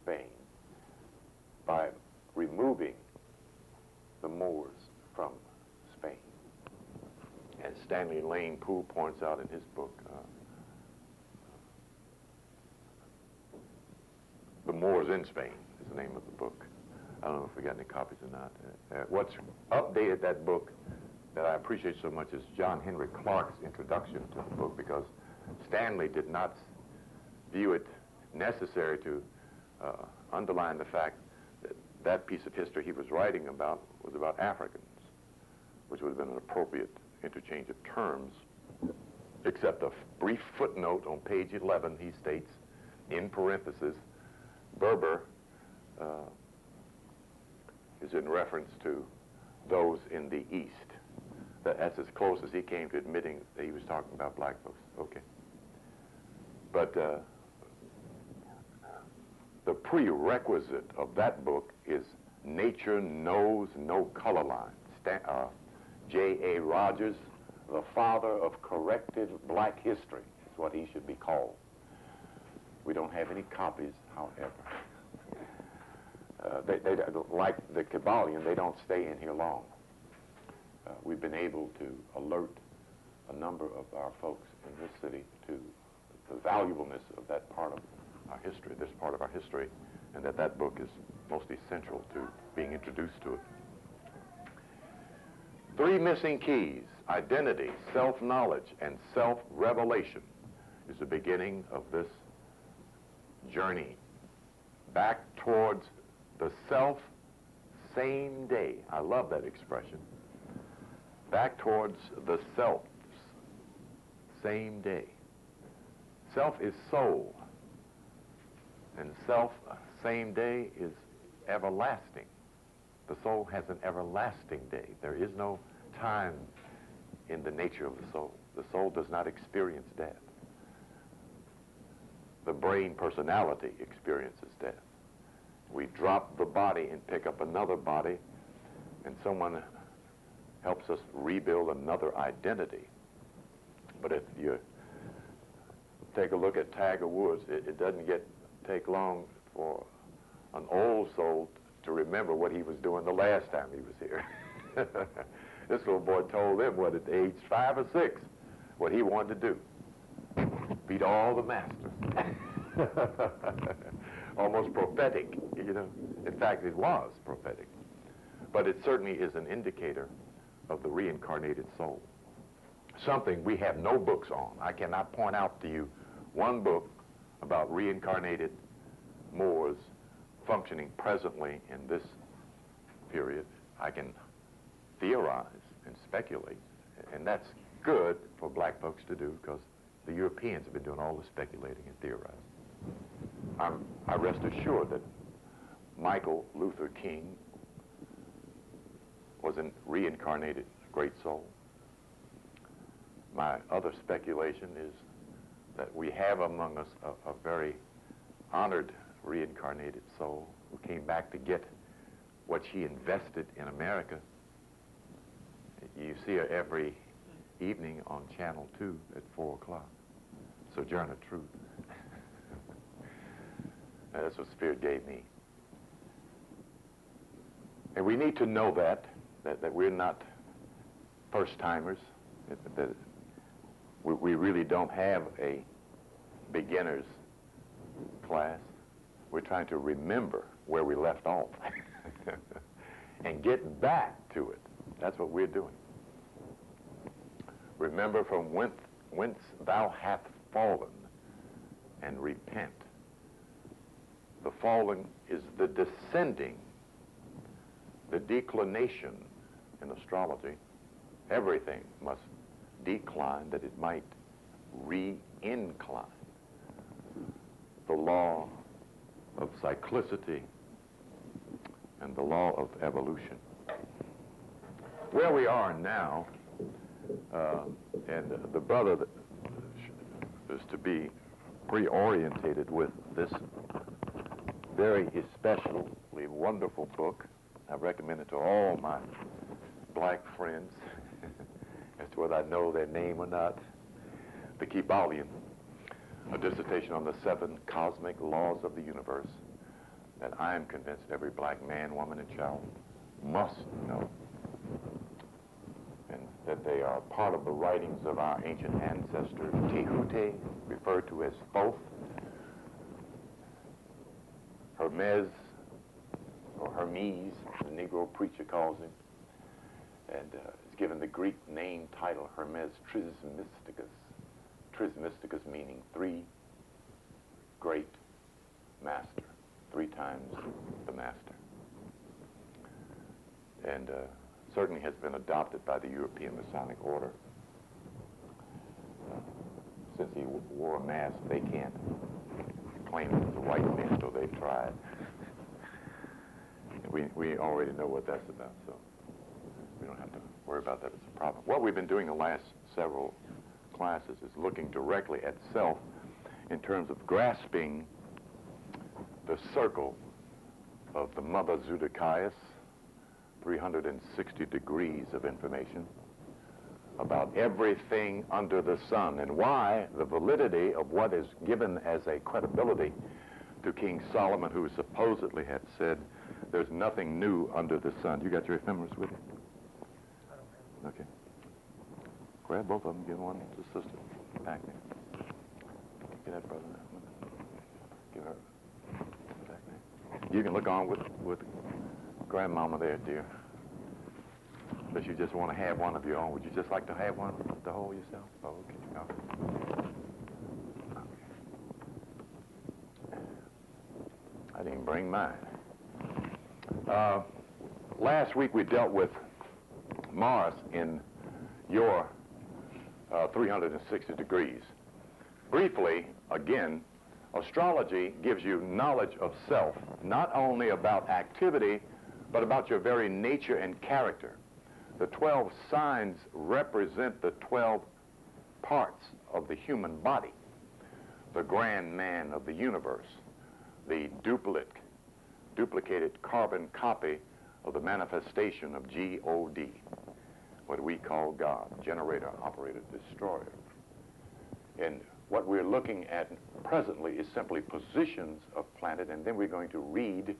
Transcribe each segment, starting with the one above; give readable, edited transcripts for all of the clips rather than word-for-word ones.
Spain by removing the Moors from Spain. And Stanley Lane Poole points out in his book, The Moors in Spain is the name of the book. I don't know if we got any copies or not. What's updated that book that I appreciate so much is John Henry Clark's introduction to the book, because Stanley did not view it necessary to underline the fact that that piece of history he was writing about was about Africans, which would have been an appropriate interchange of terms, except a brief footnote on page 11. He states, in parentheses, Berber is in reference to those in the East. That's as close as he came to admitting that he was talking about black folks. Okay. But the prerequisite of that book is Nature Knows No Color Lines. J.A. Rogers, the father of corrected black history, is what he should be called. We don't have any copies, however. They like the Kabbalion, they don't stay in here long. We've been able to alert a number of our folks in this city to the valuableness of that part of our history, this part of our history, and that book is most essential to being introduced to it. 3 missing keys: identity, self-knowledge, and self-revelation is the beginning of this journey back towards the self same day. I love that expression. Back towards the self same day. Self is soul, and self same day is everlasting. The soul has an everlasting day. There is no time in the nature of the soul. The soul does not experience death. The brain personality experiences death. We drop the body and pick up another body, and someone helps us rebuild another identity. But if you take a look at Tiger Woods, it doesn't take long for an old soul to remember what he was doing the last time he was here. This little boy told him, what, at age 5 or 6, what he wanted to do. Beat all the masters. Almost prophetic, you know. In fact, it was prophetic. But it certainly is an indicator of the reincarnated soul. Something we have no books on. I cannot point out to you one book about reincarnated Moors functioning presently in this period. I can theorize and speculate, and that's good for black folks to do, because the Europeans have been doing all the speculating and theorizing. I rest assured that Michael Luther King was a reincarnated great soul. My other speculation is that we have among us a very honored reincarnated soul who came back to get what she invested in America. You see her every evening on Channel 2 at 4 o'clock. Sojourner Truth. That's what Spirit gave me. And we need to know that we're not first-timers, that we really don't have a beginner's class. We're trying to remember where we left off and get back to it. That's what we're doing. Remember from whence thou hast fallen, and repent. The falling is the descending, the declination in astrology. Everything must decline that it might re-incline. The law of cyclicity and the law of evolution. Where we are now, and the brother that is to be pre-orientated with this very especially wonderful book. I recommend it to all my black friends, as to whether I know their name or not. The Kabbalion, a dissertation on the 7 cosmic laws of the universe, that I am convinced every black man, woman, and child must know, and that they are part of the writings of our ancient ancestor Tehute, referred to as Thoth, Hermes, or Hermes, the Negro preacher calls him, and is given the Greek name title Hermes Trismegistus. Trismegistus meaning three great master, 3 times the master. And certainly has been adopted by the European Masonic Order. Since he wore a mask, they can't claim him as a white man, so they've tried. We already know what that's about, so we don't have to worry about that as a problem. What we've been doing the last several classes is looking directly at self in terms of grasping the circle of the Mother Zodiac, 360 degrees of information about everything under the sun, and why the validity of what is given as a credibility to King Solomon, who supposedly had said, there's nothing new under the sun. You got your ephemeris with you? I don't have it. Okay. Grab both of them, give one to the sister. Back there. Get that brother there. Give her back there. You can look on with grandmama there, dear. But you just want to have one of your own. Would you just like to have one to hold yourself? Oh, okay. Okay. I didn't bring mine. Last week we dealt with Mars in your 360 degrees. Briefly, again, astrology gives you knowledge of self, not only about activity, but about your very nature and character. The 12 signs represent the 12 parts of the human body, the grand man of the universe, the duplicated carbon copy of the manifestation of G-O-D, what we call God, generator, operator, destroyer. And what we're looking at presently is simply positions of planet, and then we're going to read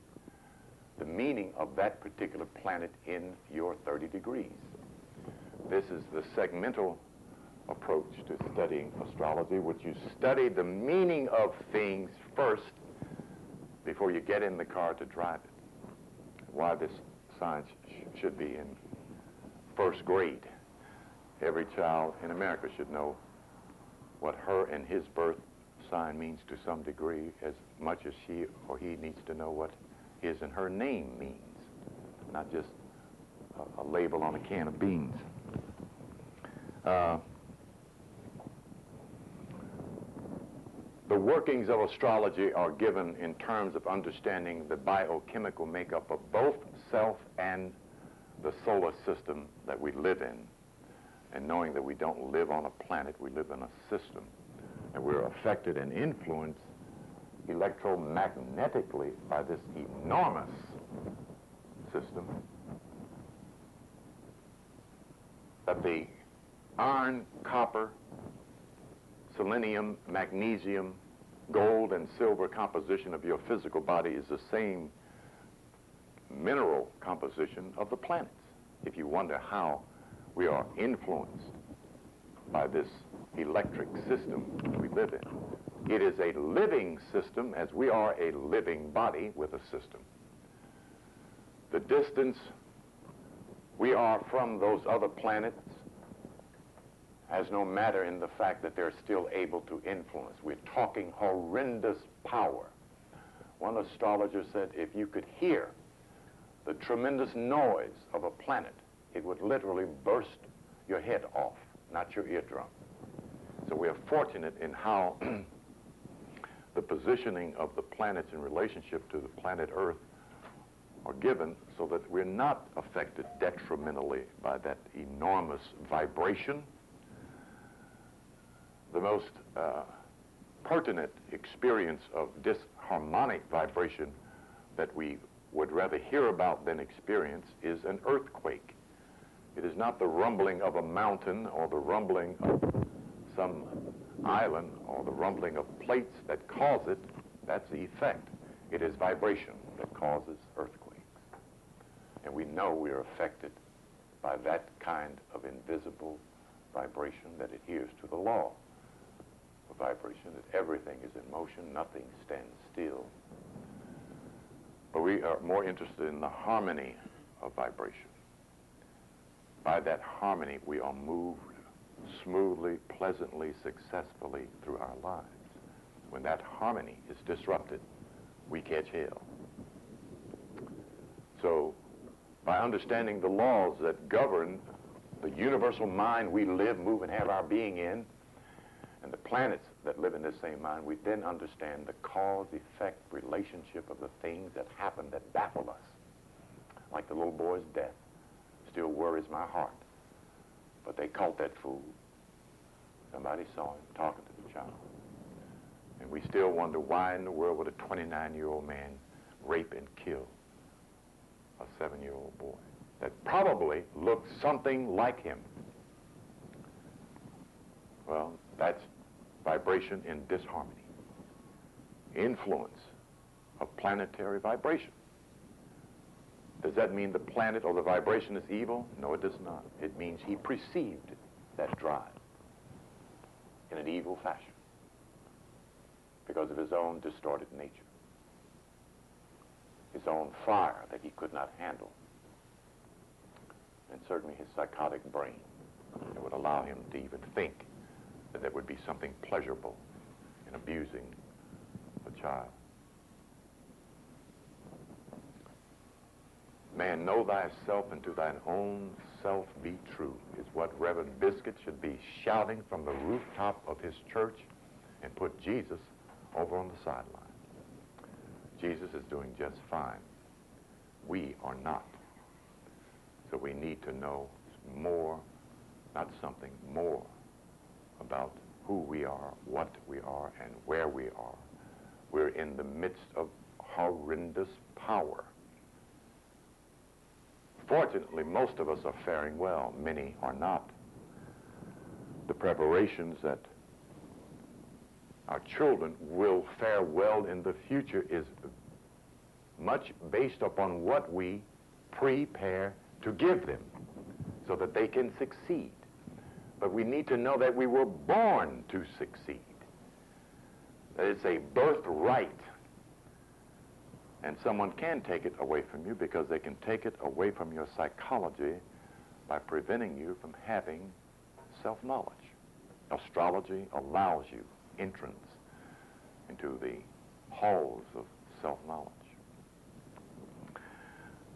the meaning of that particular planet in your 30 degrees. This is the segmental approach to studying astrology, which you study the meaning of things first before you get in the car to drive it. Why this science should be in first grade. Every child in America should know what her and his birth sign means to some degree, as much as she or he needs to know what his and her name means, not just a label on a can of beans. The workings of astrology are given in terms of understanding the biochemical makeup of both self and the solar system that we live in, and knowing that we don't live on a planet, we live in a system, and we're affected and influenced electromagnetically by this enormous system, that the iron, copper, selenium, magnesium, gold, and silver composition of your physical body is the same mineral composition of the planets. If you wonder how we are influenced by this electric system we live in, it is a living system, as we are a living body with a system. The distance we are from those other planets has no matter in the fact that they're still able to influence. We're talking horrendous power. One astrologer said if you could hear the tremendous noise of a planet, it would literally burst your head off, not your eardrum. So we are fortunate in how the positioning of the planets in relationship to the planet Earth are given so that we're not affected detrimentally by that enormous vibration. The most pertinent experience of disharmonic vibration that we would rather hear about than experience is an earthquake. It is not the rumbling of a mountain or the rumbling of some island or the rumbling of plates that cause it. That's the effect. It is vibration that causes earthquakes. And we know we are affected by that kind of invisible vibration that adheres to the law of vibration, that everything is in motion, nothing stands still. But we are more interested in the harmony of vibration. By that harmony, we are moved smoothly, pleasantly, successfully through our lives. When that harmony is disrupted, we catch hell. So, by understanding the laws that govern the universal mind we live, move, and have our being in, and the planets that live in this same mind, we then understand the cause-effect relationship of the things that happen that baffle us. Like the little boy's death still worries my heart. But they caught that fool. Somebody saw him talking to the child. And we still wonder why in the world would a 29-year-old man rape and kill a 7-year-old boy that probably looked something like him. Well, that's vibration in disharmony. Influence of planetary vibration. Does that mean the planet or the vibration is evil? No, it does not. It means he perceived that drive in an evil fashion because of his own distorted nature, his own fire that he could not handle, and certainly his psychotic brain that would allow him to even think that there would be something pleasurable in abusing a child. Man, know thyself, and to thine own self be true, is what Reverend Biscuit should be shouting from the rooftop of his church, and put Jesus over on the sideline. Jesus is doing just fine. We are not. So we need to know more, not something, more about who we are, what we are, and where we are. We're in the midst of horrendous power. Fortunately, most of us are faring well. Many are not. The preparations that our children will fare well in the future is much based upon what we prepare to give them so that they can succeed. But we need to know that we were born to succeed. That it's a birthright. And someone can take it away from you because they can take it away from your psychology by preventing you from having self-knowledge. Astrology allows you entrance into the halls of self-knowledge.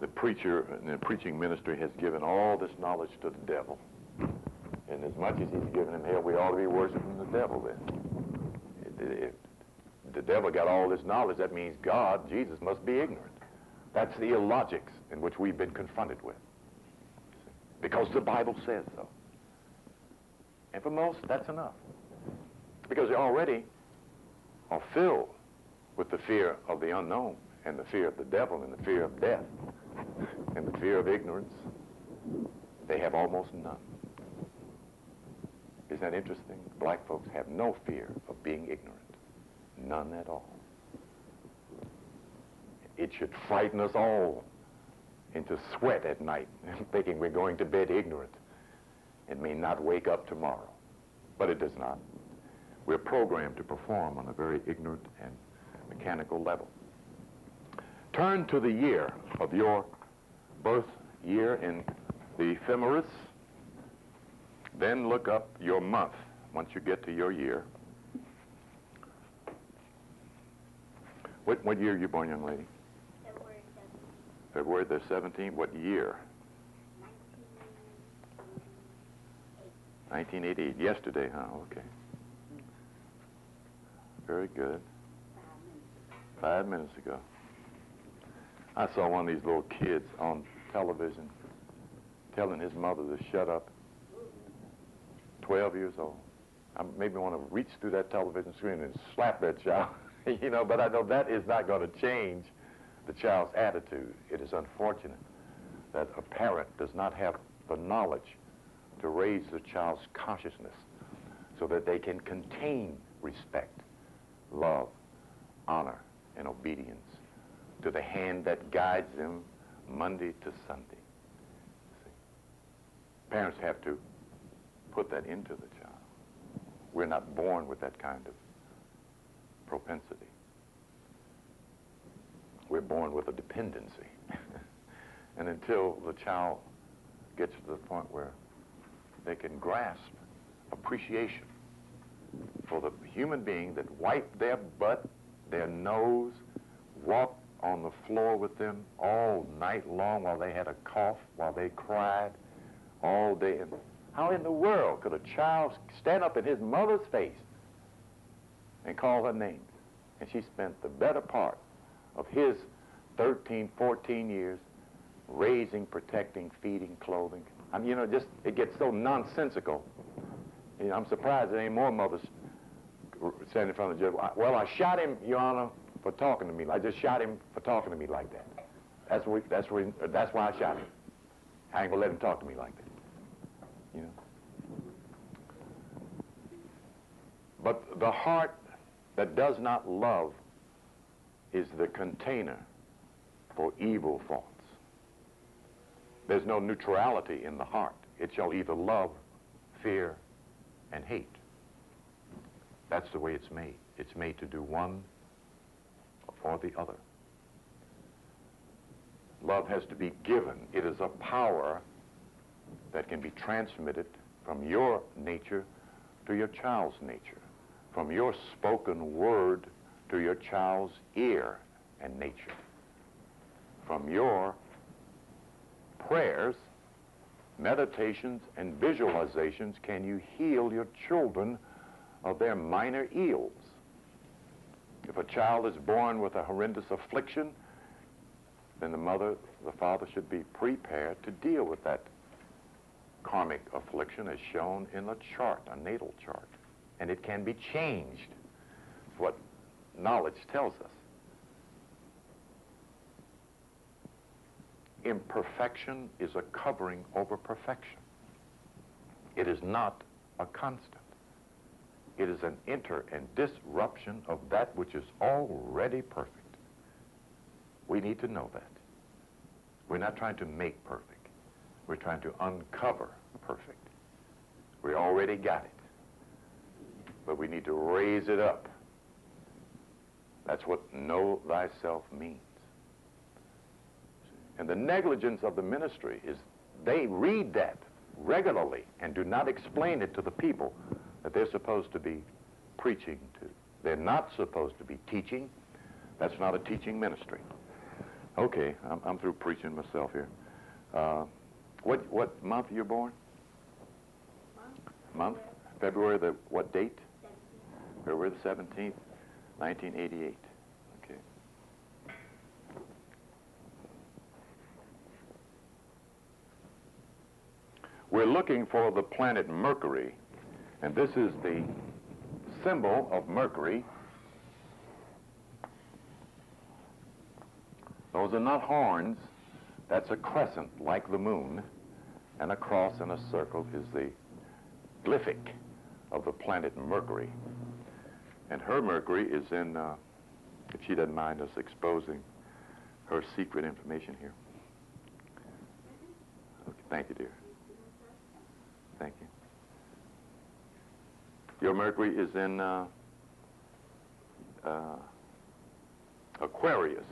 The preacher and the preaching ministry has given all this knowledge to the devil. And as much as he's given him hell, we ought to be worshiping the devil then. If the devil got all this knowledge, that means God, Jesus, must be ignorant. That's the illogics in which we've been confronted with. Because the Bible says so. And for most, that's enough. Because they already are filled with the fear of the unknown, and the fear of the devil, and the fear of death, and the fear of ignorance. They have almost none. Isn't that interesting? Black folks have no fear of being ignorant. None at all. It should frighten us all into sweat at night, thinking we're going to bed ignorant and may not wake up tomorrow. But it does not. We're programmed to perform on a very ignorant and mechanical level. Turn to the year of your birth year in the ephemeris. Then look up your month once you get to your year. What year are you born, young lady? February 17th. February the 17th. What year? 1988. Yesterday, huh? Okay. Very good. 5 minutes ago. I saw one of these little kids on television telling his mother to shut up. 12 years old. I maybe want to reach through that television screen and slap that child. You know, but I know that is not going to change the child's attitude. It is unfortunate that a parent does not have the knowledge to raise the child's consciousness so that they can contain respect, love, honor, and obedience to the hand that guides them Monday to Sunday. See? Parents have to put that into the child. We're not born with that kind of propensity. We're born with a dependency. And until the child gets to the point where they can grasp appreciation for the human being that wiped their butt, their nose, walked on the floor with them all night long while they had a cough, while they cried all day. And how in the world could a child stand up in his mother's face and call her names? And she spent the better part of his 13, 14 years raising, protecting, feeding, clothing. I mean, you know, just, it gets so nonsensical. You know, I'm surprised there ain't more mothers standing in front of the judge. Well, I shot him, Your Honor, for talking to me. I just shot him for talking to me like that. That's why I shot him. I ain't gonna let him talk to me like that. You know. But the heart that does not love is the container for evil thoughts. There's no neutrality in the heart. It shall either love, fear, and hate. That's the way it's made. It's made to do one or the other. Love has to be given. It is a power that can be transmitted from your nature to your child's nature, from your spoken word to your child's ear and nature, from your prayers, meditations, and visualizations can you heal your children of their minor ills. If a child is born with a horrendous affliction, then the father should be prepared to deal with that karmic affliction as shown in a chart, a natal chart. And it can be changed. It's what knowledge tells us. Imperfection is a covering over perfection. It is not a constant. It is an enter and disruption of that which is already perfect. We need to know that. We're not trying to make perfect. We're trying to uncover perfect. We already got it. But we need to raise it up. That's what know thyself means. And the negligence of the ministry is they read that regularly and do not explain it to the people that they're supposed to be preaching to. They're not supposed to be teaching. That's not a teaching ministry. Okay, I'm through preaching myself here. What month are you born? Month? February the what date? February the 17th, 1988. Okay. We're looking for the planet Mercury, and this is the symbol of Mercury. Those are not horns. That's a crescent like the moon, and a cross and a circle is the glyphic of the planet Mercury. And her Mercury is in, if she doesn't mind us exposing her secret information here. Okay, thank you, dear. Thank you. Your Mercury is in Aquarius.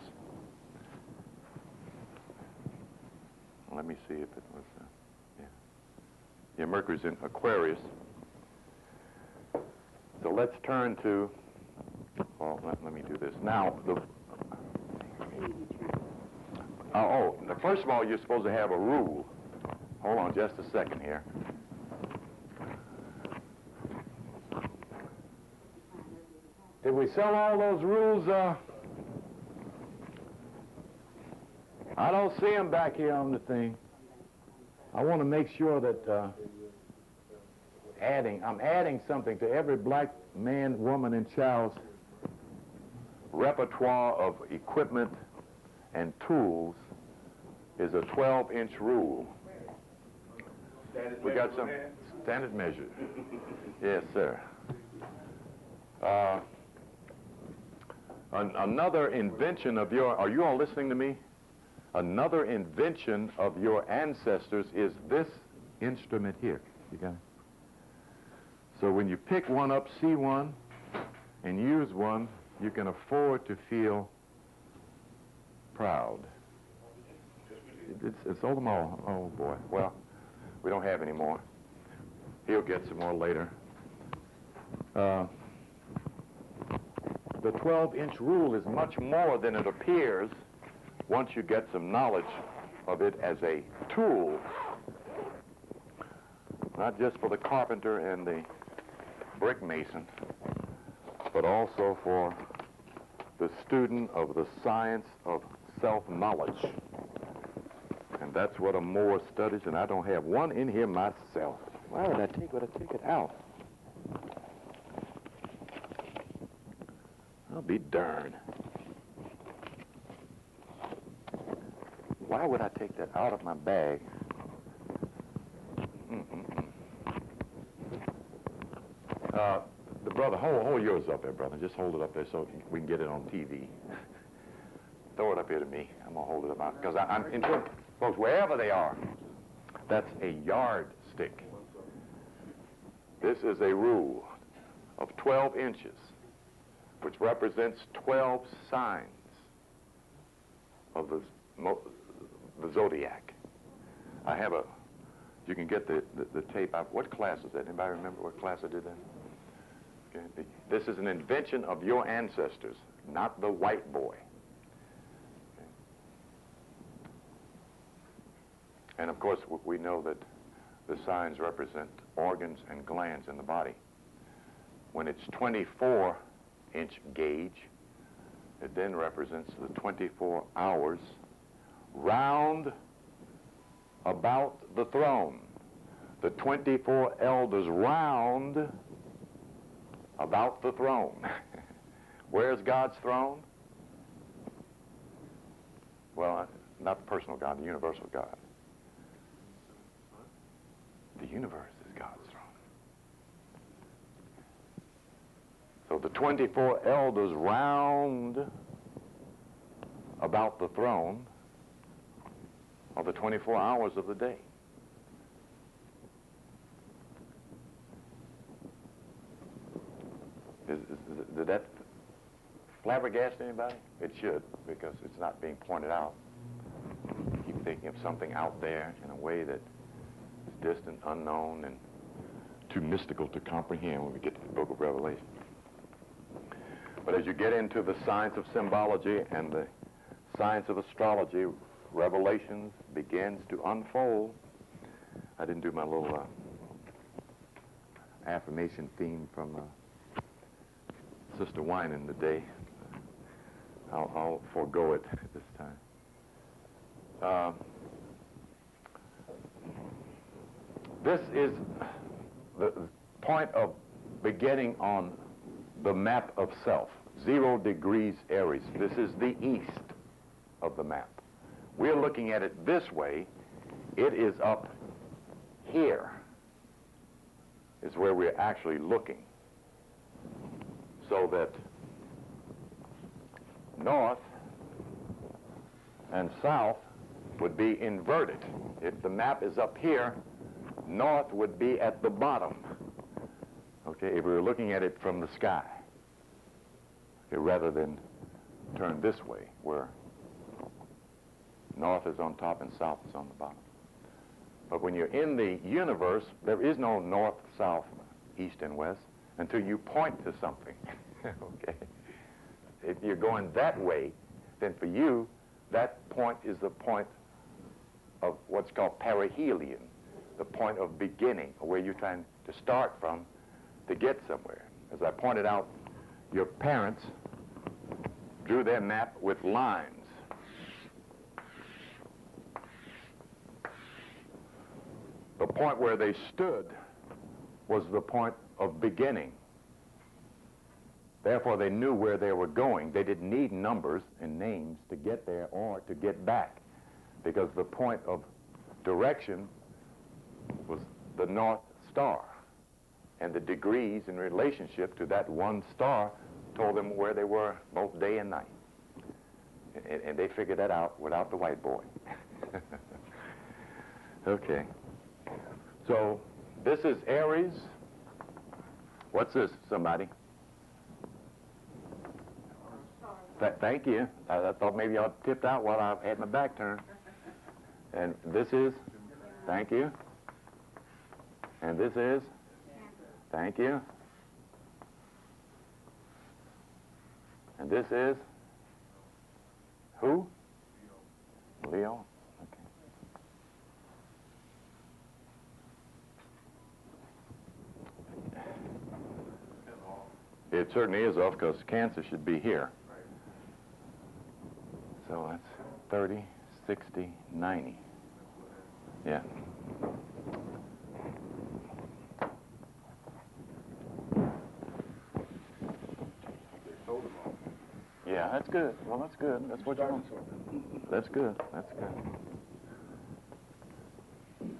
Let me see if it was, yeah. Your Mercury's in Aquarius. So let's turn to, well, let me do this. Now, first of all, you're supposed to have a rule. Hold on just a second here. Did we sell all those rules? I don't see them back here on the thing. I want to make sure that I'm adding something to every black man, woman, and child's repertoire of equipment and tools is a 12-inch rule. We got some standard measure. Yes, sir. Another invention of your, are you all listening to me? Another invention of your ancestors is this instrument here. You got it? So when you pick one up, see one, and use one, you can afford to feel proud. It's sold them all. Oh, boy. Well, we don't have any more. He'll get some more later. The 12-inch rule is much more than it appears once you get some knowledge of it as a tool, not just for the carpenter and the brick mason, but also for the student of the science of self-knowledge. And that's what a Moore studies, and I don't have one in here myself. Why would I take it out? I'll be darned. Why would I take that out of my bag? The brother, hold yours up there, brother. Just hold it up there so we can get it on TV. Throw it up here to me. I'm going to hold it up. Because I'm in front, folks, wherever they are, that's a yardstick. This is a rule of 12 inches, which represents 12 signs of the zodiac. I have you can get the tape out. What class is that? Anybody remember what class I did that? Okay. This is an invention of your ancestors, not the white boy. Okay. And of course, we know that the signs represent organs and glands in the body. When it's 24-inch gauge, it then represents the 24 hours round about the throne. The 24 elders round about the throne. Where's God's throne? Well, not the personal God, the universal God. The universe is God's throne. So the 24 elders round about the throne of the 24 hours of the day. Did that flabbergast anybody? It should, because it's not being pointed out. Keep thinking of something out there in a way that is distant, unknown, and too mystical to comprehend when we get to the book of Revelation. But as you get into the science of symbology and the science of astrology, Revelations begins to unfold. I didn't do my little affirmation theme from Sister Winan today. I'll forego it this time. This is the point of beginning on the map of self, 0 degrees Aries. This is the east of the map. We're looking at it this way. It is up here is where we're actually looking. So that north and south would be inverted. If the map is up here, north would be at the bottom. Okay, if we were looking at it from the sky. Okay, rather than turn this way, where north is on top and south is on the bottom. But when you're in the universe, there is no north, south, east, and west until you point to something. Okay? If you're going that way, then for you, that point is the point of what's called perihelion, the point of beginning, or where you're trying to start from to get somewhere. As I pointed out, your parents drew their map with lines. The point where they stood was the point of beginning. Therefore, they knew where they were going. They didn't need numbers and names to get there or to get back, because the point of direction was the North Star, and the degrees in relationship to that one star told them where they were both day and night. And they figured that out without the white boy. Okay. So this is Aries. What's this, somebody? Thank you. I thought maybe I'd tipped out while I had my back turned. And this is? Thank you. And this is? Thank you. And this is? Who? Leo. Okay. It certainly is off because Cancer should be here. So that's 30, 60, 90. Yeah. Yeah, that's good. Well, that's good. That's what you want. That's good. That's good.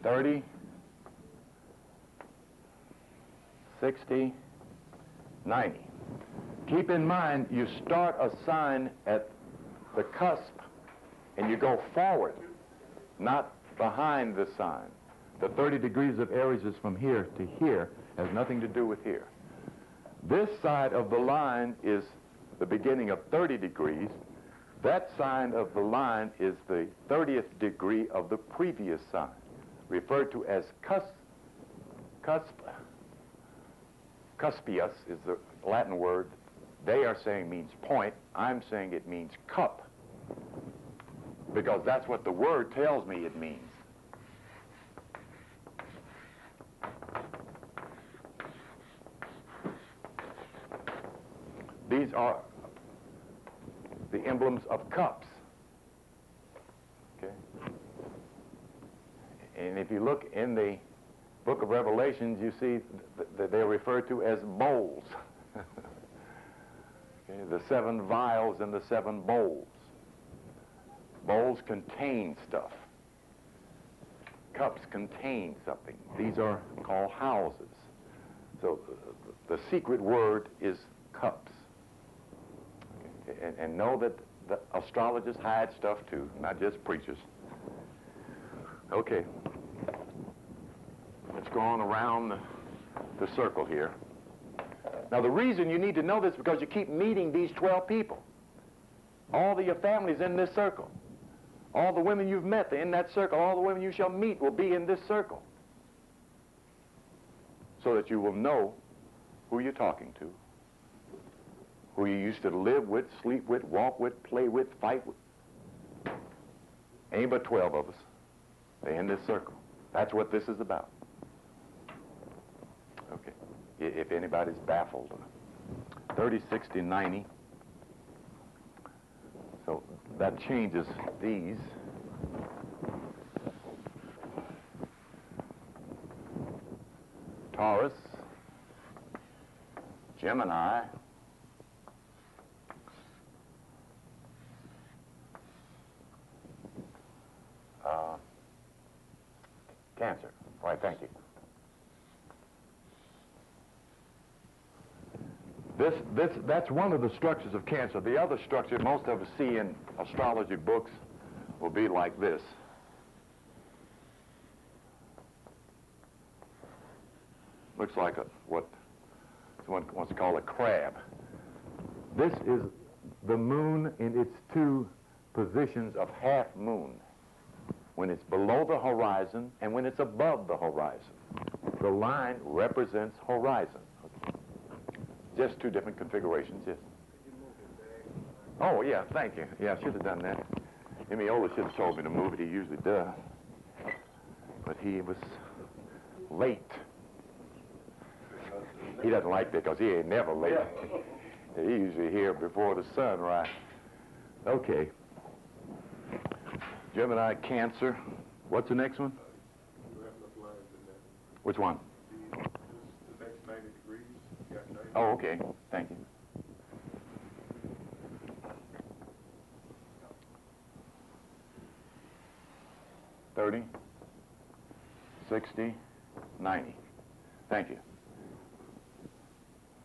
30, 60, 90. Keep in mind, you start a sign at the cusp and you go forward, not behind the sign. The 30 degrees of Aries is from here to here, has nothing to do with here. This side of the line is the beginning of 30 degrees. That side of the line is the 30th degree of the previous sign, referred to as cuspius is the Latin word. They are saying means point. I'm saying it means cup, because that's what the word tells me it means. These are the emblems of cups. Okay? And if you look in the book of Revelations, you see that they're referred to as bowls. Okay? The 7 vials and the 7 bowls. Bowls contain stuff. Cups contain something. These are called houses. So the secret word is cups. And know that the astrologers hide stuff too, not just preachers. Okay. Let's go on around the circle here. Now the reason you need to know this is because you keep meeting these 12 people. All of your family's in this circle. All the women you've met are in that circle. All the women you shall meet will be in this circle. So that you will know who you're talking to, who you used to live with, sleep with, walk with, play with, fight with. Ain't but 12 of us. They're in this circle. That's what this is about. Okay. If anybody's baffled. 30, 60, 90. So that changes these. Taurus, Gemini, Cancer. Right, thank you. That's one of the structures of Cancer. The other structure most of us see in astrology books will be like this. Looks like what someone wants to call a crab. This is the moon in its 2 positions of half moon, when it's below the horizon and when it's above the horizon. The line represents horizon. Okay. Just 2 different configurations, yes. Oh, yeah, thank you. Yeah, I should have done that. Emiola should have told me to move it. He usually does. But he was late. He doesn't like that because he ain't never late. He's usually here before the sun rises. Okay. Gemini, Cancer. What's the next one? Which one? The next 90 degrees. You got 90. Oh, okay. Thank you. $30, 60, 90. Thank you.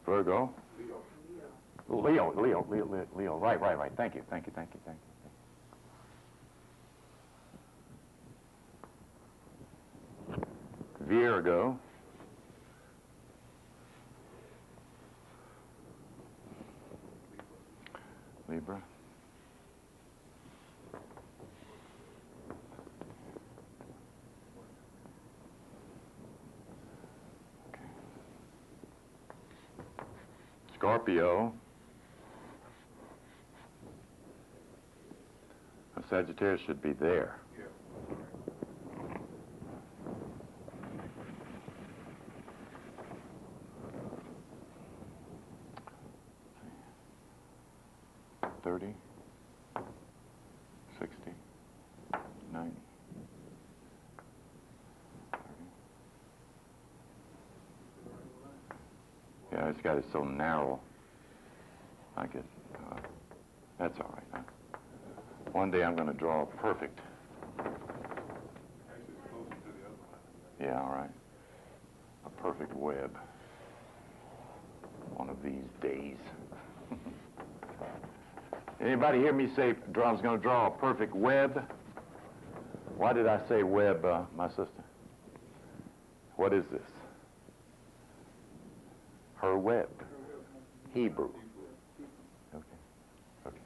Virgo. Leo. Right. Thank you. Virgo. Libra. Okay. Scorpio. Sagittarius should be there. Yeah. 30, 60, 90, 30. Yeah, it's got it so narrow. I get, that's all right. One day I'm going to draw a perfect. Actually, it's closer to the other line. Yeah, all right. A perfect web. One of these days. Anybody hear me say I was going to draw a perfect web? Why did I say web, my sister? What is this? Her web. Hebrew. Okay.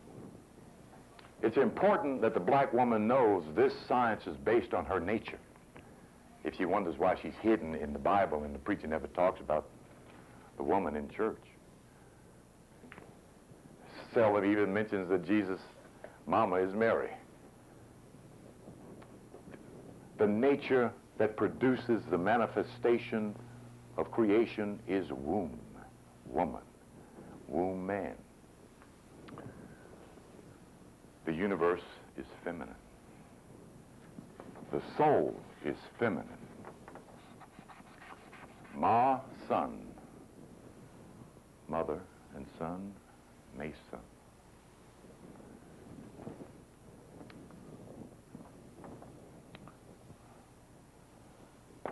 It's important that the black woman knows this science is based on her nature. If she wonders why she's hidden in the Bible and the preacher never talks about the woman in church. Seldom even mentions that Jesus' mama is Mary. The nature that produces the manifestation of creation is womb, woman, womb man. The universe is feminine. The soul is feminine. Ma, son, mother and son, Mason.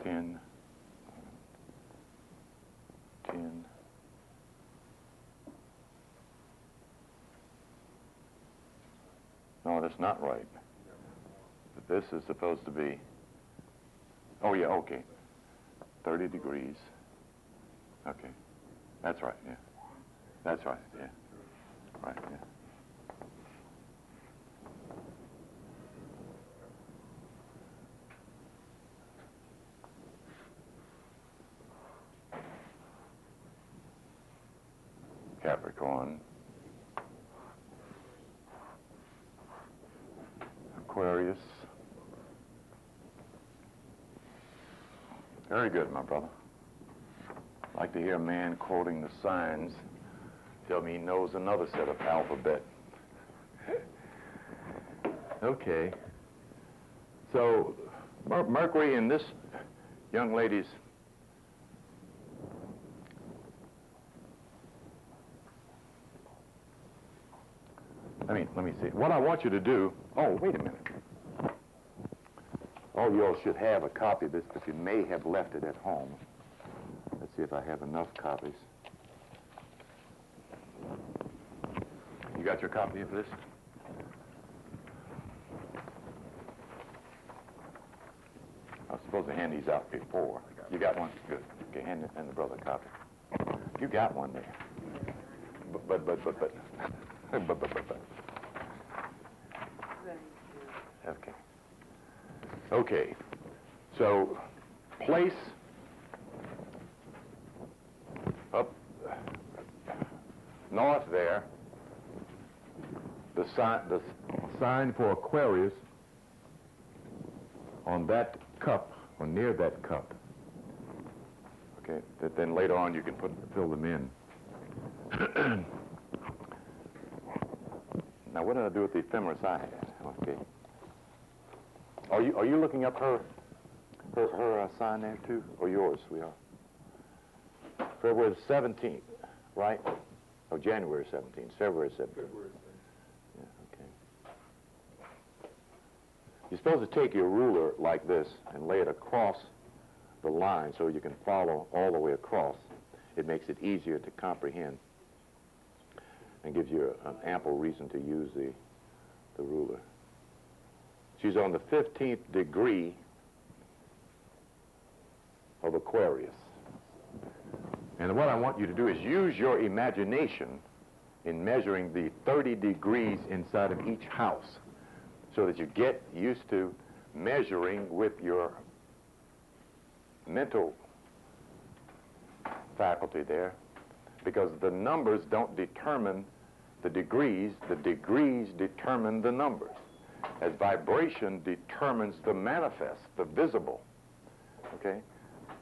Ten. No, that's not right. This is supposed to be, oh yeah, okay. 30 degrees. Okay. That's right, yeah. That's right, yeah. Right, yeah. Capricorn. Aquarius. Very good, my brother. I like to hear a man quoting the signs tell me he knows another set of alphabet. Okay. So, Mercury in this young lady's let me see. What I want you to do, oh, wait a minute. All you all should have a copy of this, but you may have left it at home. Let's see if I have enough copies. You got your copy of this? I was supposed to hand these out before. You got one? Good. Okay, hand the brother a copy. You got one there. But. Okay. Okay. So, place up north there the sign for Aquarius on that cup or near that cup. Okay. That then later on you can fill them in. Now, what did I do with the ephemeris I had? Okay. Are you looking up her sign there too, or yours, sweetheart? February 17th, right? Oh, January 17th. February 17th. February 17th. Yeah. Okay. You're supposed to take your ruler like this and lay it across the line so you can follow all the way across. It makes it easier to comprehend. and gives you an ample reason to use the ruler. She's on the 15th degree of Aquarius. And what I want you to do is use your imagination in measuring the 30 degrees inside of each house so that you get used to measuring with your mental faculty there, because the numbers don't determine the degrees determine the numbers, as vibration determines the manifest, the visible. Okay?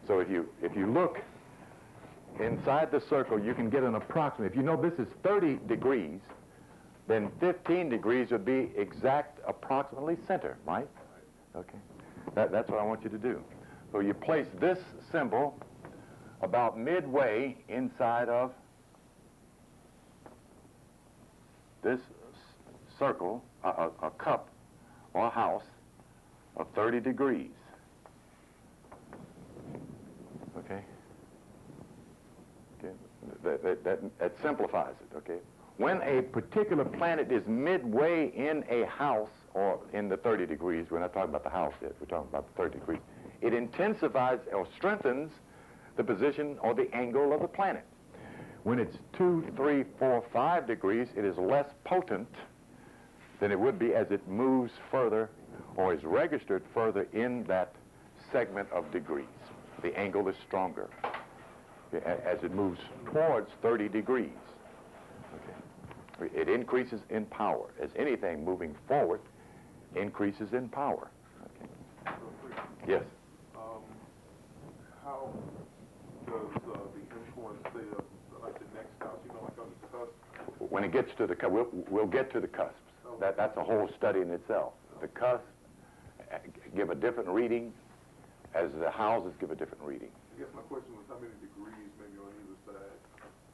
So if you look inside the circle, you can get an approximate. If you know this is 30 degrees, then 15 degrees would be exact, approximately center, right? Okay. That's what I want you to do. So you place this symbol about midway inside of this circle, a cup or a house of 30 degrees. Okay? Okay. That simplifies it, okay? When a particular planet is midway in a house or in the 30 degrees, we're not talking about the house yet, we're talking about the 30 degrees, it intensifies or strengthens the position or the angle of the planet. When it's 2, 3, 4, 5 degrees, it is less potent than it would be as it moves further or is registered further in that segment of degrees. The angle is stronger as it moves towards 30 degrees. Okay. It increases in power. As anything moving forward increases in power. Okay. Yes? How does the influence, say, like the next house, you know, like on the cusp? When it gets to the cusp, we'll get to the cusps. That's a whole study in itself. The cusps give a different reading as the houses give a different reading. I guess my question was how many degrees maybe on either side?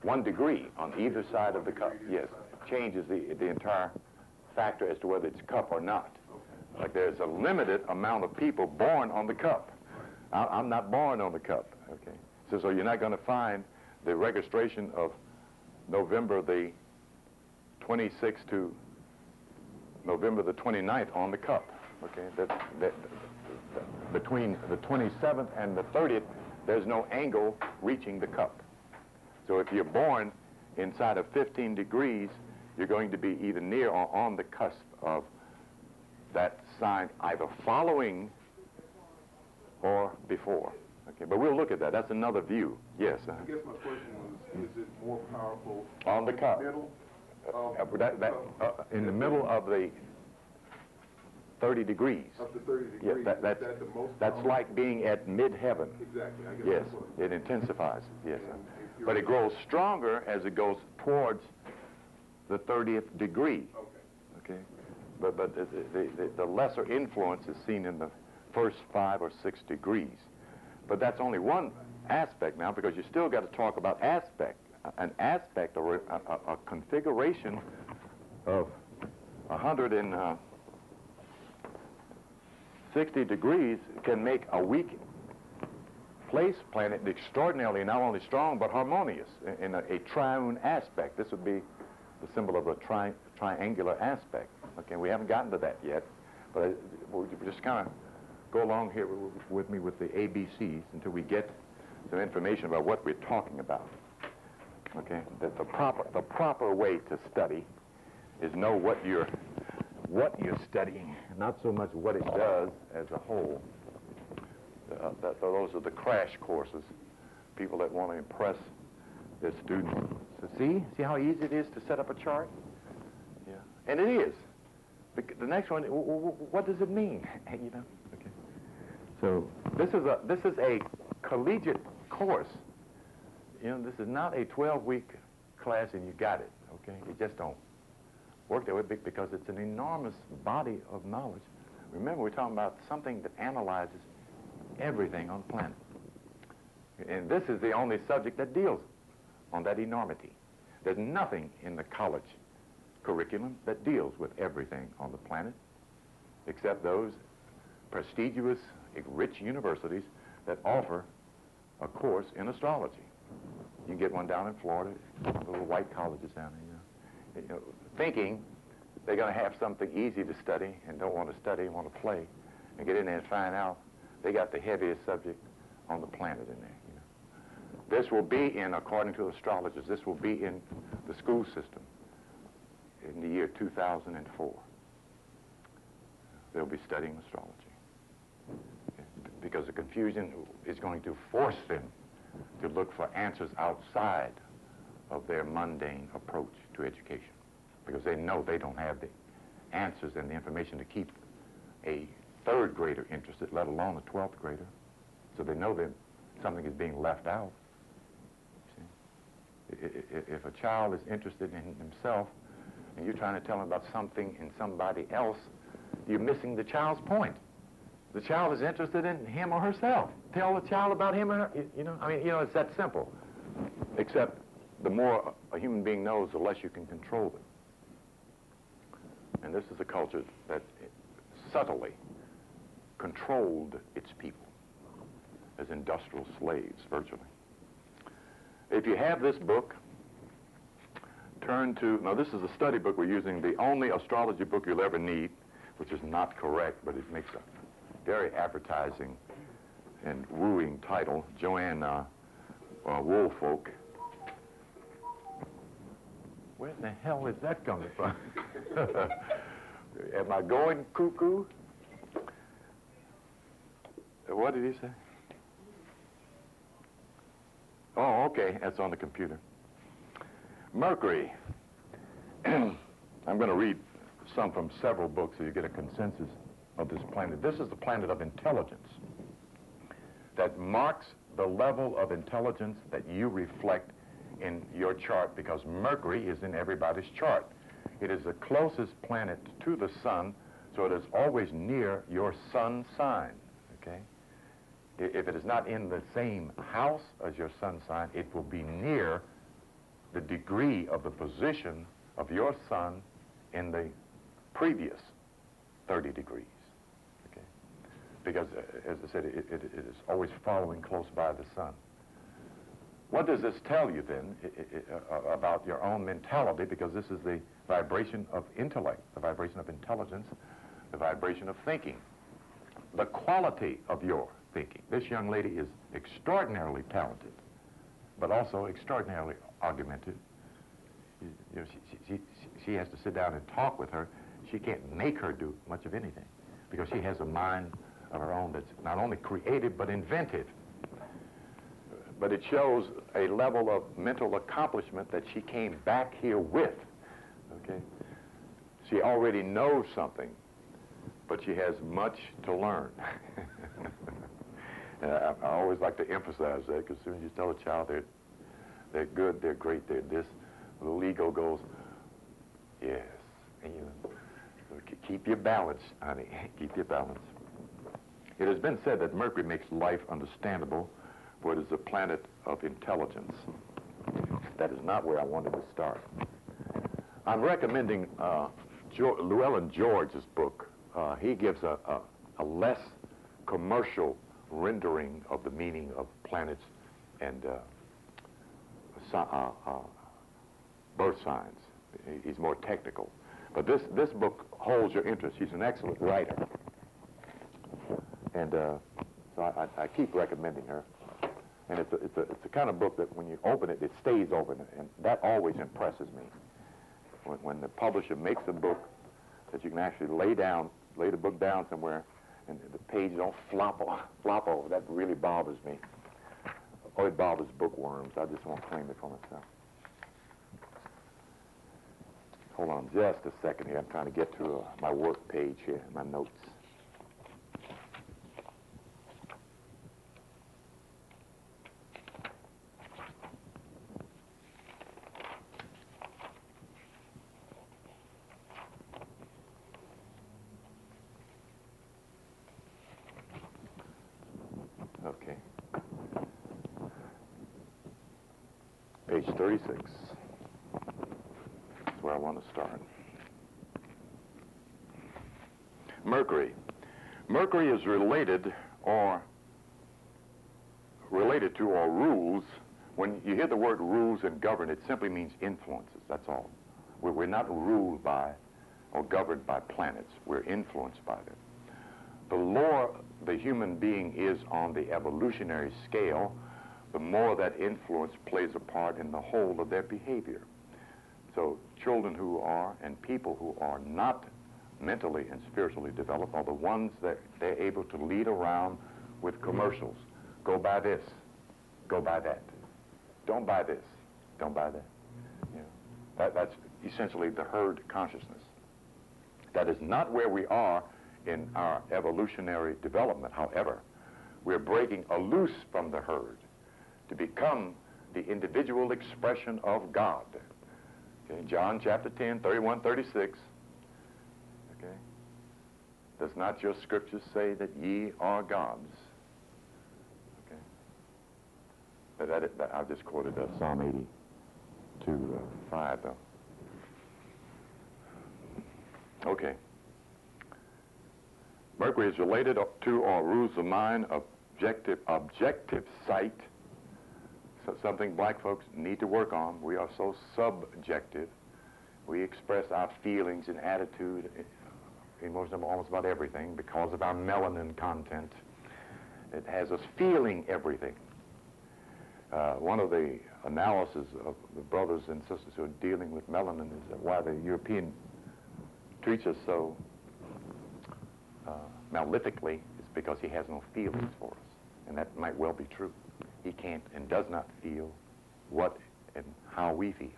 1 degree on either side of the cup, yes. Changes the entire factor as to whether it's cup or not. Okay. Like there's a limited amount of people born on the cup. I'm not born on the cup, okay? So you're not going to find the registration of November the 26th to November the 29th on the cup, okay? Between the 27th and the 30th, there's no angle reaching the cup. So if you're born inside of 15 degrees, you're going to be either near or on the cusp of that sign, either following or before. Okay, but we'll look at that. That's another view. Yes. I guess my question was, is it more powerful on the cup? In the middle? In the middle of the 30 degrees. Up to 30 degrees. Yeah, Is that the most that's powerful? like being at mid-heaven. Exactly. I guess Yes, that's what it intensifies it, yes. And if you're- But it grows stronger as it goes towards the 30th degree. Okay. Okay? But the lesser influence is seen in the first 5 or 6 degrees. But that's only one aspect now, because you still got to talk about aspect. An aspect or a configuration of 160 degrees can make a weak place planet extraordinarily not only strong but harmonious in a triune aspect. This would be the symbol of a triangular aspect. Okay, we haven't gotten to that yet, but we'll just kind of go along here with me with the ABCs until we get some information about what we're talking about. Okay, that the proper way to study is know what you're studying, not so much what it does as a whole. Those are the crash courses. People that want to impress their students. So see how easy it is to set up a chart? Yeah, and it is. The next one, what does it mean? You know. Okay. So this is a collegiate course. You know, this is not a 12-week class and you got it. Okay, you just don't work that way because it's an enormous body of knowledge. Remember, we're talking about something that analyzes everything on the planet. And this is the only subject that deals on that enormity. There's nothing in the college curriculum that deals with everything on the planet, except those prestigious, rich universities that offer a course in astrology. You can get one down in Florida, little white colleges down there, you know. you know, thinking they're going to have something easy to study and don't want to study, want to play, and get in there and find out they got the heaviest subject on the planet in there. You know. This will be in, according to astrologers, this will be in the school system in the year 2004. They'll be studying astrology. Because the confusion is going to force them to look for answers outside of their mundane approach to education. Because they know they don't have the answers and the information to keep a third grader interested, let alone a 12th grader. So they know that something is being left out. See? If a child is interested in himself and you're trying to tell him about something in somebody else, you're missing the child's point. The child is interested in him or herself. Tell the child about him or her, you know? I mean, you know, it's that simple. Except the more a human being knows, the less you can control them. And this is a culture that subtly controlled its people as industrial slaves, virtually. If you have this book, turn to, now this is a study book we're using, the only astrology book you'll ever need, which is not correct, but it makes a very appetizing and wooing title, Joanne Woolfolk. Where the hell is that coming from? Am I going cuckoo? What did he say? Oh, okay, that's on the computer. Mercury. I'm going to read some from several books so you get a consensus of this planet. This is the planet of intelligence that marks the level of intelligence that you reflect in your chart, because Mercury is in everybody's chart. It is the closest planet to the sun, so it is always near your sun sign, okay? If it is not in the same house as your sun sign, it will be near the degree of the position of your sun in the previous 30 degrees, okay? Because, as I said, it is always following close by the sun. What does this tell you, then, about your own mentality? Because this is the vibration of intellect, the vibration of intelligence, the vibration of thinking, the quality of your thinking. This young lady is extraordinarily talented, but also extraordinarily argumentative. You know, she has to sit down and talk with her. She can't make her do much of anything, because she has a mind of her own that's not only creative, but inventive. But it shows a level of mental accomplishment that she came back here with, okay? She already knows something, but she has much to learn. I always like to emphasize that, because as soon as you tell a child they're good, they're great, they're this, the little ego goes, yes, and you know, keep your balance, honey, keep your balance. It has been said that Mercury makes life understandable, for it is a planet of intelligence. That is not where I wanted to start. I'm recommending Llewellyn George's book. He gives a less commercial rendering of the meaning of planets and birth signs. He's more technical. But this book holds your interest. He's an excellent writer. And so I keep recommending her. And it's a kind of book that when you open it, it stays open, and that always impresses me. When the publisher makes a book that you can actually lay the book down somewhere, and the page don't flop over, that really bothers me. Oh, it bothers bookworms. I just won't claim it for myself. Hold on just a second here. I'm trying to get to my work page here, my notes. Okay. Page 36. That's where I want to start. Mercury. Mercury is related to or rules. When you hear the word rules and govern, it simply means influences, that's all. We're not ruled by or governed by planets. We're influenced by them. The lower the human being is on the evolutionary scale, the more that influence plays a part in the whole of their behavior. So children who are, and people who are not mentally and spiritually developed are the ones that they're able to lead around with commercials. Go buy this, go buy that. Don't buy this, don't buy that. You know, that's essentially the herd consciousness. That is not where we are in our evolutionary development. However, we're breaking loose from the herd to become the individual expression of God. Okay, John chapter 10, 31, 36. Okay, does not your scriptures say that ye are gods? Okay, but I just quoted Psalm 82, 5 though. Okay. Mercury is related to or rules the mind, objective sight. So something black folks need to work on. We are so subjective. We express our feelings and attitude in almost about everything because of our melanin content. It has us feeling everything. One of the analyses of the brothers and sisters who are dealing with melanin is that why the European treats us so malefically is because he has no feelings for us. And that might well be true. He can't and does not feel what and how we feel.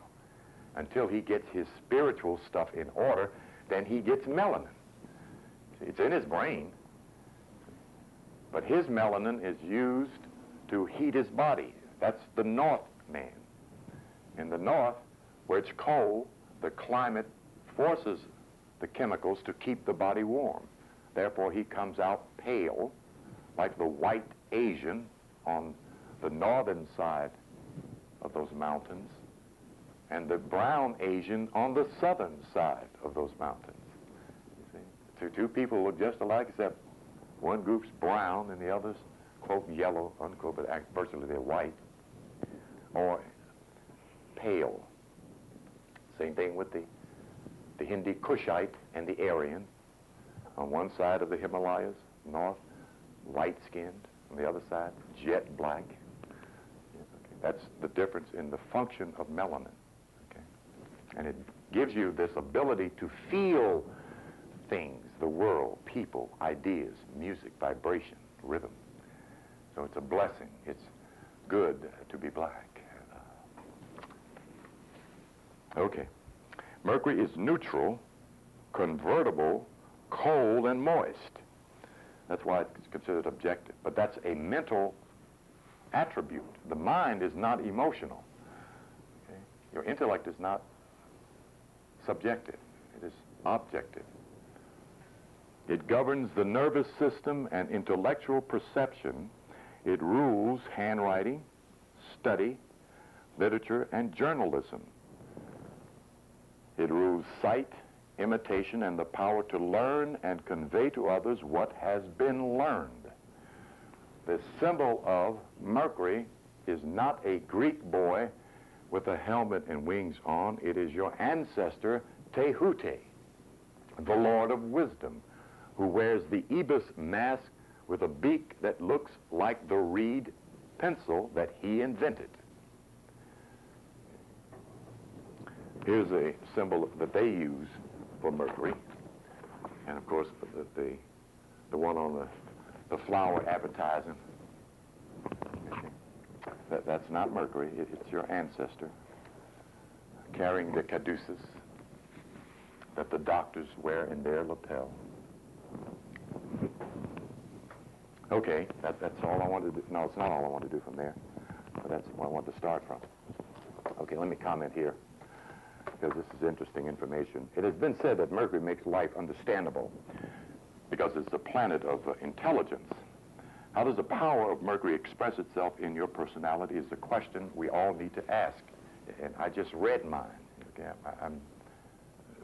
Until he gets his spiritual stuff in order, then he gets melanin. It's in his brain. But his melanin is used to heat his body. That's the North man. In the North, where it's cold, the climate forces the chemicals to keep the body warm. Therefore, he comes out pale, like the white Asian on the northern side of those mountains, and the brown Asian on the southern side of those mountains. You see? Two people look just alike, except one group's brown and the other's, quote, yellow, unquote, but virtually they're white, or pale. Same thing with the Hindi Kushite and the Aryan. On one side of the Himalayas, north, light-skinned. On the other side, jet black. Okay. That's the difference in the function of melanin. Okay. And it gives you this ability to feel things, the world, people, ideas, music, vibration, rhythm. So it's a blessing. It's good to be black. Okay. Mercury is neutral, convertible, cold, and moist. That's why it's considered objective. But that's a mental attribute. The mind is not emotional. Okay? Your intellect is not subjective. It is objective. It governs the nervous system and intellectual perception. It rules handwriting, study, literature, and journalism. It rules sight, imitation, and the power to learn and convey to others what has been learned. The symbol of Mercury is not a Greek boy with a helmet and wings on. It is your ancestor, Tehute, the Lord of Wisdom, who wears the ibis mask with a beak that looks like the reed pencil that he invented. Here's a symbol that they use for Mercury. And of course, the one on the flower advertising. That's not Mercury, it's your ancestor carrying the caduceus that the doctors wear in their lapel. Okay, that's all I wanted to do. No, it's not all I want to do from there, but that's what I want to start from. Okay, let me comment here, because this is interesting information. It has been said that Mercury makes life understandable because it's a planet of intelligence. How does the power of Mercury express itself in your personality is the question we all need to ask. And I just read mine. Okay?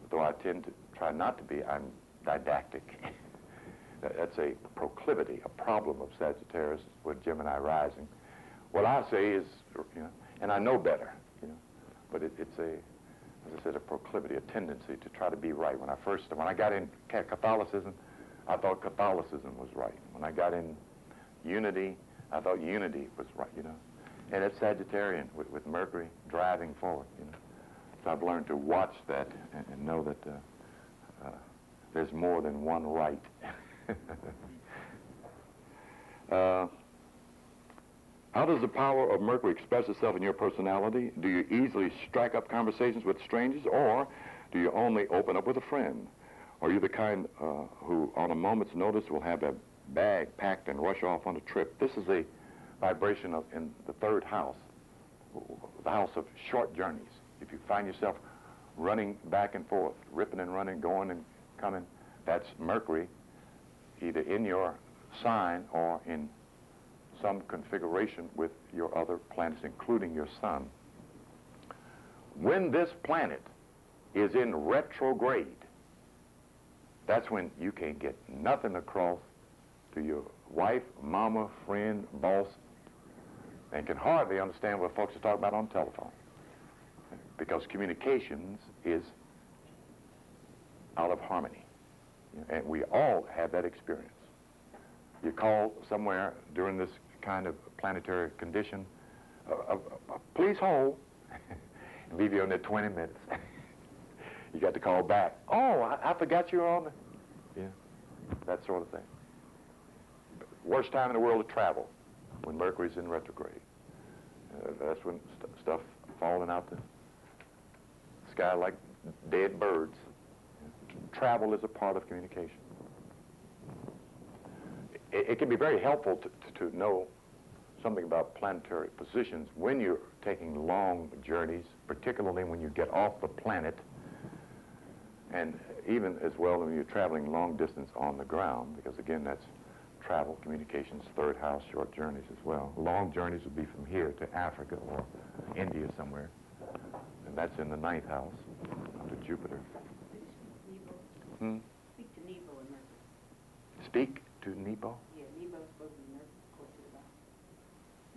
Though I tend to try not to be, I'm didactic. That's a proclivity, a problem of Sagittarius with Gemini rising. What I say is, and I know better, but it's as I said, a proclivity, a tendency to try to be right. When I got in Catholicism, I thought Catholicism was right. When I got in unity, I thought unity was right, you know. And it's Sagittarian with Mercury driving forward, you know. So I've learned to watch that and know that there's more than one right. How does the power of Mercury express itself in your personality? Do you easily strike up conversations with strangers, or do you only open up with a friend? Are you the kind who, on a moment's notice, will have a bag packed and rush off on a trip? This is a vibration in the third house, the house of short journeys. If you find yourself running back and forth, ripping and running, going and coming, that's Mercury, either in your sign or in some configuration with your other planets, including your sun. When this planet is in retrograde, that's when you can't get nothing across to your wife, mama, friend, boss, and can hardly understand what folks are talking about on the telephone. Because communications is out of harmony. And we all have that experience. You call somewhere during this kind of planetary condition, please hold, and leave you on there 20 minutes. You got to call back. Oh, I forgot you were on the... Yeah, that sort of thing. Worst time in the world to travel, when Mercury's in retrograde. That's when stuff falling out the sky like dead birds. Travel is a part of communication. It can be very helpful to know something about planetary positions when you're taking long journeys, particularly when you get off the planet, and even as well when you're traveling long distance on the ground, because again, that's travel, communications, third house, short journeys as well. Long journeys would be from here to Africa or India somewhere, and that's in the 9th house under Jupiter. Speak to Nebo and Mercury. Speak to Nebo? Yeah, Nebo's supposed to be Mercury, of course, about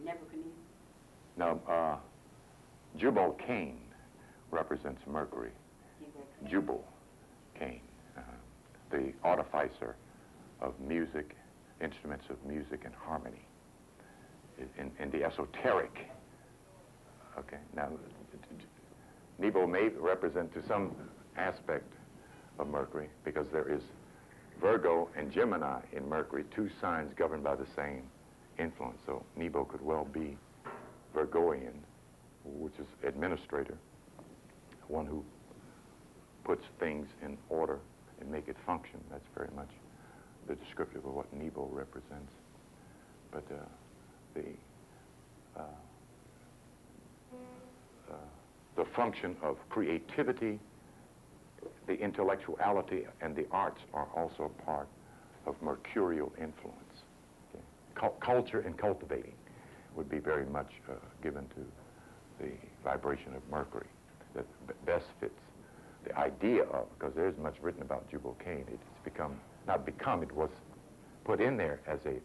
Nebuchadnezzar. No, Jubal Cain represents Mercury. Jubal Cain, the artificer of music, instruments of music and harmony. In the esoteric, okay, now, Nebo may represent to some aspect of Mercury, because there is Virgo and Gemini in Mercury, two signs governed by the same influence. So Nebo could well be Virgoian, which is administrator, one who puts things in order and make it function. That's very much the descriptive of what Nebo represents. But the function of creativity, the intellectuality, and the arts are also part of mercurial influence. Okay? Culture and cultivating would be very much given to the vibration of Mercury that best fits the idea of, because there's much written about Jubal Cain. It's become, not become, it was put in there as a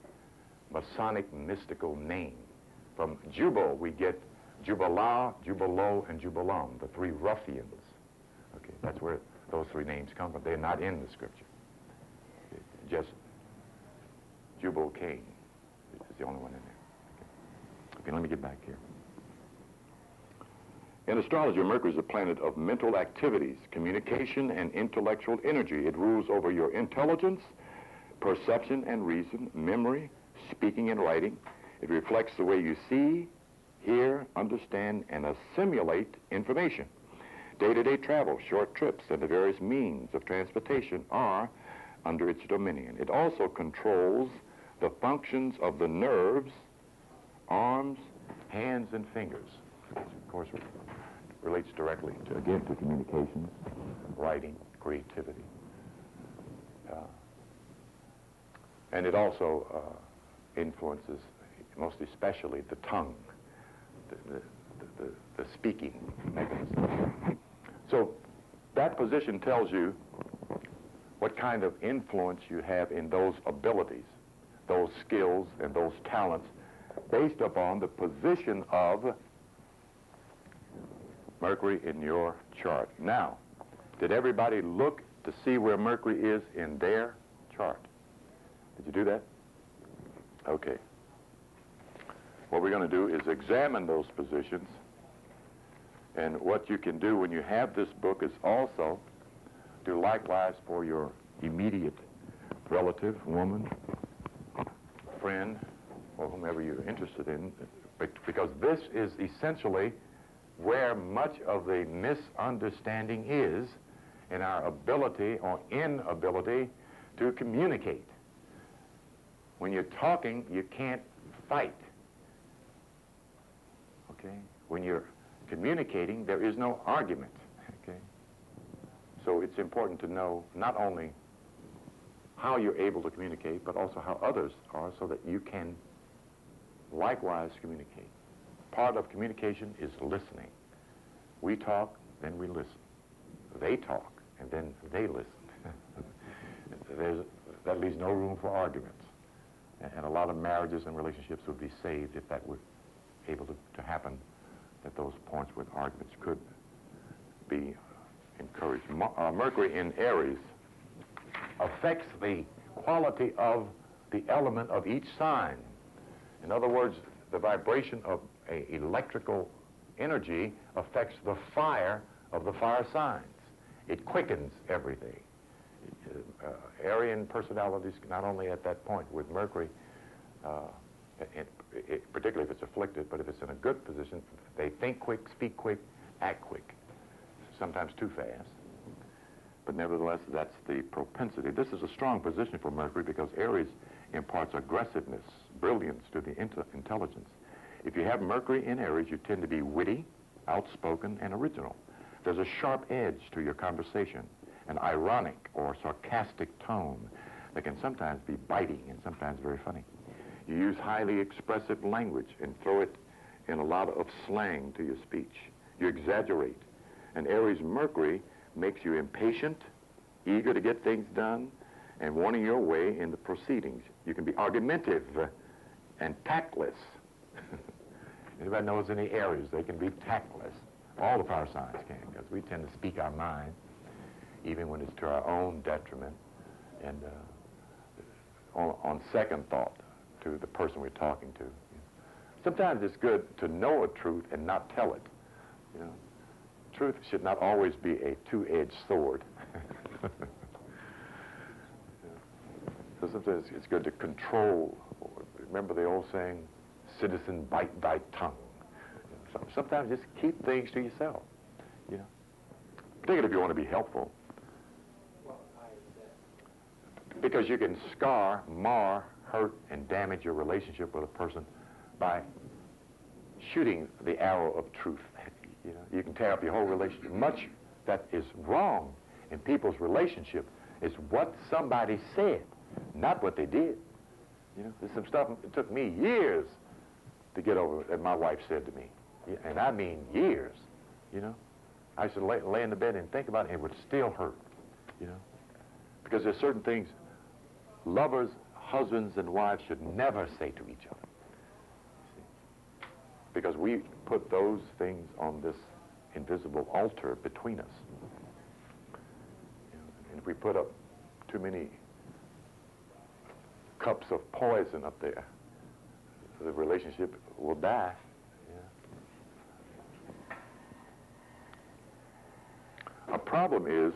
Masonic mystical name. From Jubal, we get Jubala, Jubalo, and Jubalam, the three ruffians. Okay, that's where those three names come from. They're not in the scripture. Just Jubal Cain is the only one in there. Okay, let me get back here. In astrology, Mercury is a planet of mental activities, communication, and intellectual energy. It rules over your intelligence, perception and reason, memory, speaking and writing. It reflects the way you see, hear, understand, and assimilate information. Day-to-day travel, short trips, and the various means of transportation are under its dominion. It also controls the functions of the nerves, arms, hands, and fingers, which of course relates directly to, again, to communications, writing, creativity. And it also influences, most especially, the tongue, the speaking mechanism. So that position tells you what kind of influence you have in those abilities, those skills, and those talents based upon the position of Mercury in your chart. Now, did everybody look to see where Mercury is in their chart? Did you do that? Okay. What we're going to do is examine those positions. And what you can do when you have this book is also do likewise for your immediate relative, woman, friend, or whomever you're interested in, because this is essentially where much of the misunderstanding is in our ability or inability to communicate. When you're talking, you can't fight. Okay? When you're communicating, there is no argument. Okay? So it's important to know not only how you're able to communicate, but also how others are so that you can likewise communicate. Part of communication is listening. We talk, then we listen. They talk, and then they listen. That leaves no room for arguments. And a lot of marriages and relationships would be saved if that were able to happen, that those points with arguments could be encouraged. Mercury in Aries affects the quality of the element of each sign. In other words, the vibration of an electrical energy affects the fire of the fire signs. It quickens everything. Arian personalities, not only at that point with Mercury, particularly if it's afflicted, but if it's in a good position, they think quick, speak quick, act quick, sometimes too fast. But nevertheless, that's the propensity. This is a strong position for Mercury because Aries imparts aggressiveness, brilliance to the intelligence. If you have Mercury in Aries, you tend to be witty, outspoken, and original. There's a sharp edge to your conversation, an ironic or sarcastic tone that can sometimes be biting and sometimes very funny. You use highly expressive language and throw it in a lot of slang to your speech. You exaggerate. And Aries Mercury makes you impatient, eager to get things done, and wanting your way in the proceedings. You can be argumentative and tactless. Anybody knows any Aries, they can be tactless. All the fire signs can, because we tend to speak our mind, even when it's to our own detriment, and on second thought to the person we're talking to. Sometimes it's good to know a truth and not tell it. You know, truth should not always be a two-edged sword. So sometimes it's good to control. Remember the old saying, citizen, bite thy tongue. Sometimes just keep things to yourself, you know. Particularly if you want to be helpful. Because you can scar, mar, hurt, and damage your relationship with a person by shooting the arrow of truth. You know, you can tear up your whole relationship. Much that is wrong in people's relationship is what somebody said, not what they did. You know, there's some stuff it took me years to get over that my wife said to me. And I mean years, you know. I used to lay in the bed and think about it, and it would still hurt, you know. Because there's certain things lovers, husbands, and wives should never say to each other. See? Because we put those things on this invisible altar between us. You know, and if we put up too many cups of poison up there, the relationship will die. A problem is,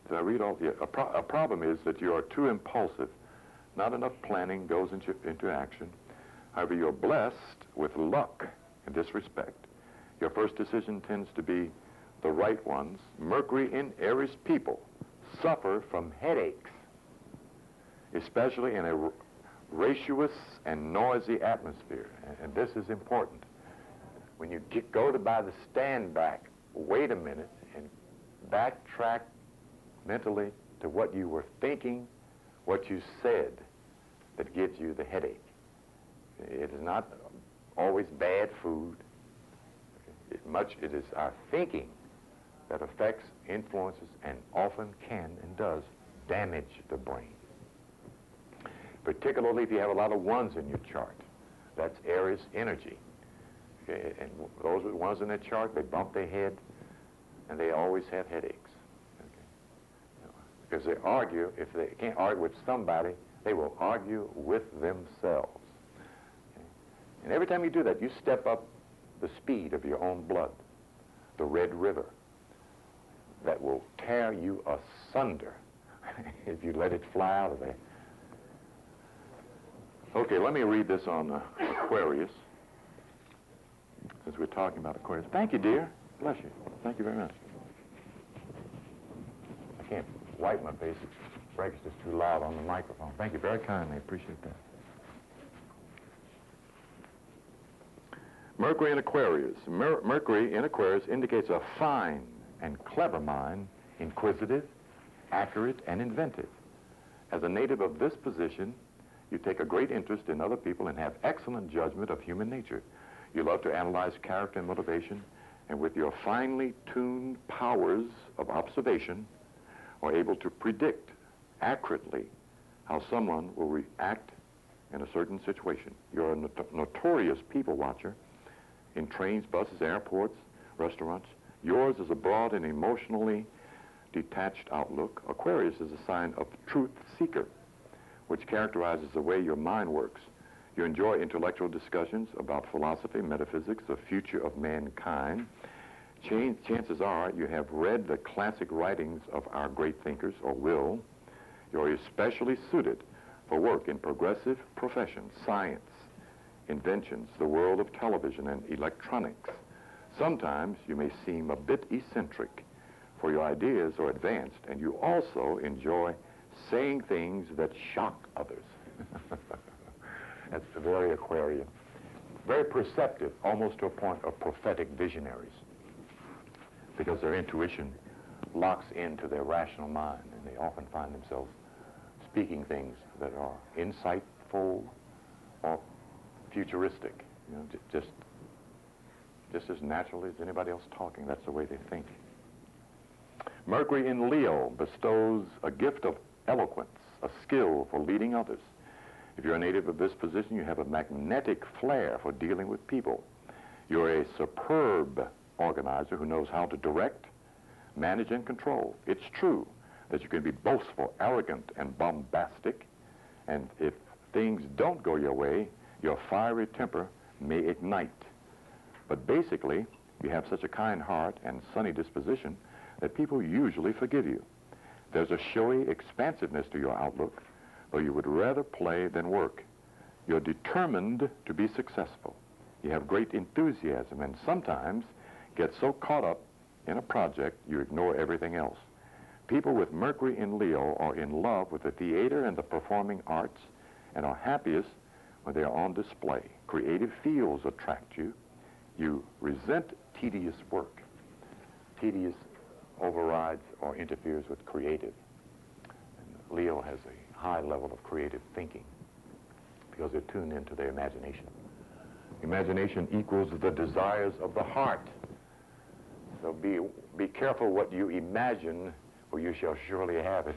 did I read all? Yeah, a problem is that you are too impulsive. Not enough planning goes into action. However, you're blessed with luck in this respect. Your first decision tends to be the right ones. Mercury in Aries people suffer from headaches, especially in a raucous and noisy atmosphere. And this is important. When you go to buy the stand back, wait a minute and backtrack mentally to what you were thinking, what you said that gives you the headache. It is not always bad food. It is our thinking that affects, influences, and often can and does damage the brain. Particularly if you have a lot of ones in your chart. That's Aries energy. Okay, and those are the ones in that chart, they bump their head, and they always have headaches. Okay? Because they argue, if they can't argue with somebody, they will argue with themselves. Okay? And every time you do that, you step up the speed of your own blood, the Red River, that will tear you asunder if you let it fly out of there. Okay, let me read this on Aquarius, since we're talking about Aquarius. Thank you, dear. Bless you. Thank you very much. I can't wipe my face. The break is just too loud on the microphone. Thank you very kindly. I appreciate that. Mercury in Aquarius. Mercury in Aquarius indicates a fine and clever mind, inquisitive, accurate, and inventive. As a native of this position, you take a great interest in other people and have excellent judgment of human nature. You love to analyze character and motivation, and with your finely tuned powers of observation, are able to predict accurately how someone will react in a certain situation. You're a notorious people watcher in trains, buses, airports, restaurants. Yours is a broad and emotionally detached outlook. Aquarius is a sign of truth seeker, which characterizes the way your mind works. You enjoy intellectual discussions about philosophy, metaphysics, the future of mankind. Chances are you have read the classic writings of our great thinkers, or will. You're especially suited for work in progressive professions, science, inventions, the world of television and electronics. Sometimes you may seem a bit eccentric, for your ideas are advanced, and you also enjoy saying things that shock others. That's very Aquarian. Very perceptive, almost to a point of prophetic visionaries, because their intuition locks into their rational mind, and they often find themselves speaking things that are insightful or futuristic, you know, just as naturally as anybody else talking. That's the way they think. Mercury in Leo bestows a gift of eloquence, a skill for leading others. If you're a native of this position, you have a magnetic flair for dealing with people. You're a superb organizer who knows how to direct, manage, and control. It's true that you can be boastful, arrogant, and bombastic, and if things don't go your way, your fiery temper may ignite. But basically, you have such a kind heart and sunny disposition that people usually forgive you. There's a showy expansiveness to your outlook, though you would rather play than work. You're determined to be successful. You have great enthusiasm and sometimes get so caught up in a project you ignore everything else. People with Mercury in Leo are in love with the theater and the performing arts and are happiest when they are on display. Creative fields attract you. You resent tedious work. Tedious overrides or interferes with creative. And Leo has a high level of creative thinking because they're tuned into their imagination. Imagination equals the desires of the heart. So be careful what you imagine, or you shall surely have it.